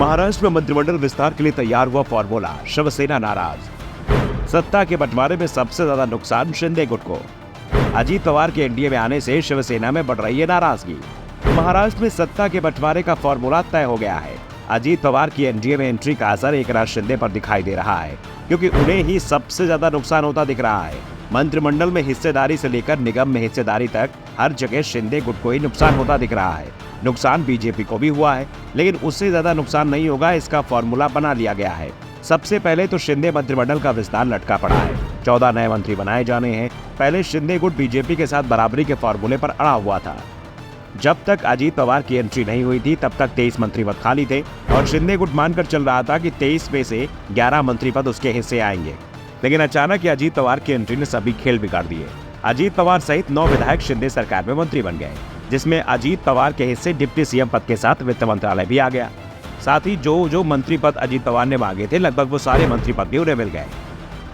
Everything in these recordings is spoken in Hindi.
महाराष्ट्र में मंत्रिमंडल विस्तार के लिए तैयार हुआ फॉर्मूला, शिवसेना नाराज। सत्ता के बंटवारे में सबसे ज्यादा नुकसान शिंदे गुट को। अजीत पवार के एनडीए में आने से शिवसेना में बढ़ रही है नाराजगी। महाराष्ट्र में सत्ता के बंटवारे का फॉर्मूला तय हो गया है। अजीत पवार की एनडीए में एंट्री का असर एकनाथ शिंदे पर दिखाई दे रहा है, क्योंकि उन्हें ही सबसे ज्यादा नुकसान होता दिख रहा है। मंत्रिमंडल में हिस्सेदारी से लेकर निगम में हिस्सेदारी तक हर जगह शिंदे गुट को ही नुकसान होता दिख रहा है। नुकसान बीजेपी को भी हुआ है, लेकिन उससे ज्यादा नुकसान नहीं होगा, इसका फॉर्मूला बना लिया गया है। सबसे पहले तो शिंदे मंत्रिमंडल का विस्तार लटका पड़ा है। 14 नए मंत्री बनाए जाने हैं। पहले शिंदे गुट बीजेपी के साथ बराबरी के फॉर्मूले पर अड़ा हुआ था। जब तक अजीत पवार की एंट्री नहीं हुई थी, तब तक 23 मंत्री पद खाली थे और शिंदे गुट मानकर चल रहा था कि 23 में से 11 मंत्री पद उसके हिस्से आएंगे। लेकिन अचानक अजीत पवार की एंट्री ने सभी खेल बिगाड़ दिए। अजीत पवार सहित 9 विधायक शिंदे सरकार में मंत्री बन गए, जिसमें अजीत पवार के हिस्से डिप्टी सीएम पद के साथ वित्त मंत्रालय भी आ गया। साथ ही जो मंत्री पद अजीत पवार ने मांगे थे, लगभग वो सारे मंत्री पद भी उन्हें मिल गए।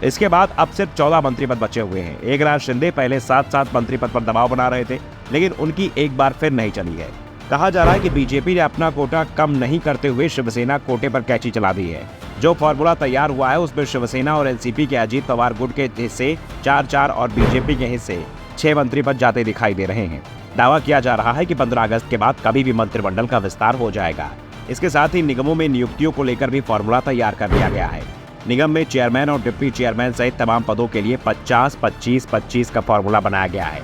इसके बाद अब सिर्फ 14 मंत्री पद बचे हुए हैं। एकनाथ शिंदे पहले 7 मंत्री पद पर दबाव बना रहे थे, लेकिन उनकी एक बार फिर नहीं चली है। कहा जा रहा है कि बीजेपी ने अपना कोटा कम नहीं करते हुए शिवसेना कोटे पर कैंची चला दी है। जो फॉर्मूला तैयार हुआ है, उसमें शिवसेना और एनसीपी के अजीत पवार गुट के हिस्से 4 और बीजेपी के हिस्से 6 मंत्री पद जाते दिखाई दे रहे हैं। दावा किया जा रहा है कि 15 अगस्त के बाद कभी भी मंत्रिमंडल का विस्तार हो जाएगा। इसके साथ ही निगमों में नियुक्तियों को लेकर भी फॉर्मूला तैयार कर लिया गया है। निगम में चेयरमैन और डिप्टी चेयरमैन सहित तमाम पदों के लिए 50-25-25 का फॉर्मूला बनाया गया है,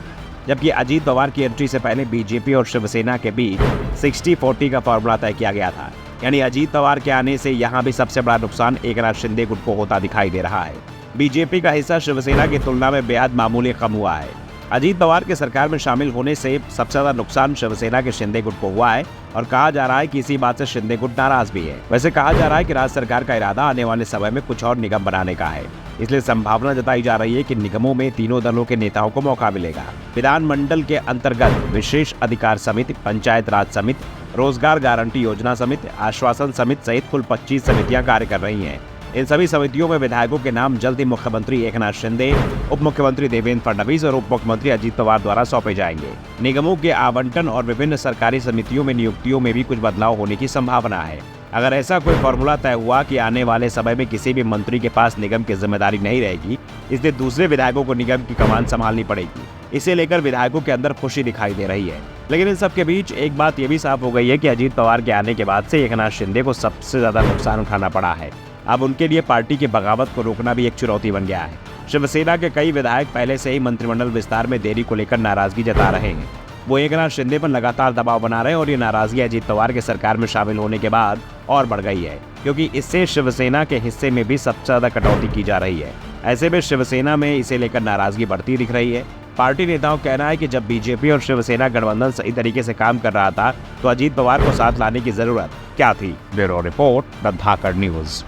जबकि अजीत पवार की एंट्री से पहले बीजेपी और शिवसेना के बीच 60-40 का फॉर्मूला तय किया गया था। यानी अजीत पवार के आने से यहाँ भी सबसे बड़ा नुकसान एकनाथ शिंदे गुट को होता दिखाई दे रहा है। बीजेपी का हिस्सा शिवसेना की तुलना में बेहद मामूली कम हुआ है। अजीत पवार के सरकार में शामिल होने से सबसे ज्यादा नुकसान शिवसेना के शिंदे गुट को हुआ है और कहा जा रहा है कि इसी बात से शिंदे गुट नाराज भी है। वैसे कहा जा रहा है कि राज्य सरकार का इरादा आने वाले समय में कुछ और निगम बनाने का है, इसलिए संभावना जताई जा रही है कि निगमों में तीनों दलों के नेताओं को मौका मिलेगा। विधानमंडल के अंतर्गत विशेष अधिकार समिति, पंचायत राज समिति, रोजगार गारंटी योजना समिति, आश्वासन समिति सहित कुल 25 समितियां कार्य कर रही हैं। इन सभी समितियों में विधायकों के नाम जल्द ही मुख्यमंत्री एकनाथ शिंदे, उप मुख्यमंत्री देवेंद्र फडणवीस और उप मुख्यमंत्री अजीत पवार द्वारा सौंपे जाएंगे। निगमों के आवंटन और विभिन्न सरकारी समितियों में नियुक्तियों में भी कुछ बदलाव होने की संभावना है। अगर ऐसा कोई फॉर्मूला तय हुआ कि आने वाले समय में किसी भी मंत्री के पास निगम की जिम्मेदारी नहीं रहेगी, इसलिए दूसरे विधायकों को निगम की कमान संभालनी पड़ेगी। इसे लेकर विधायकों के अंदर खुशी दिखाई दे रही है। लेकिन इन सब के बीच एक बात ये भी साफ हो गई है कि अजीत पवार के आने के बाद से एकनाथ शिंदे को सबसे ज्यादा नुकसान उठाना पड़ा है। अब उनके लिए पार्टी की बगावत को रोकना भी एक चुनौती बन गया है। शिवसेना के कई विधायक पहले से ही मंत्रिमंडल विस्तार में देरी को लेकर नाराजगी जता रहे हैं। वो एकनाथ शिंदे पर लगातार दबाव बना रहे हैं और ये नाराजगी अजीत पवार के सरकार में शामिल होने के बाद और बढ़ गई है, क्योंकि इससे शिवसेना के हिस्से में भी सबसे ज्यादा कटौती की जा रही है। ऐसे में शिवसेना में इसे लेकर नाराजगी बढ़ती दिख रही है। पार्टी नेताओं का कहना है कि जब बीजेपी और शिवसेना गठबंधन सही तरीके से काम कर रहा था, तो अजीत पवार को साथ लाने की जरूरत क्या थी। Bureau report, the Dhakad news.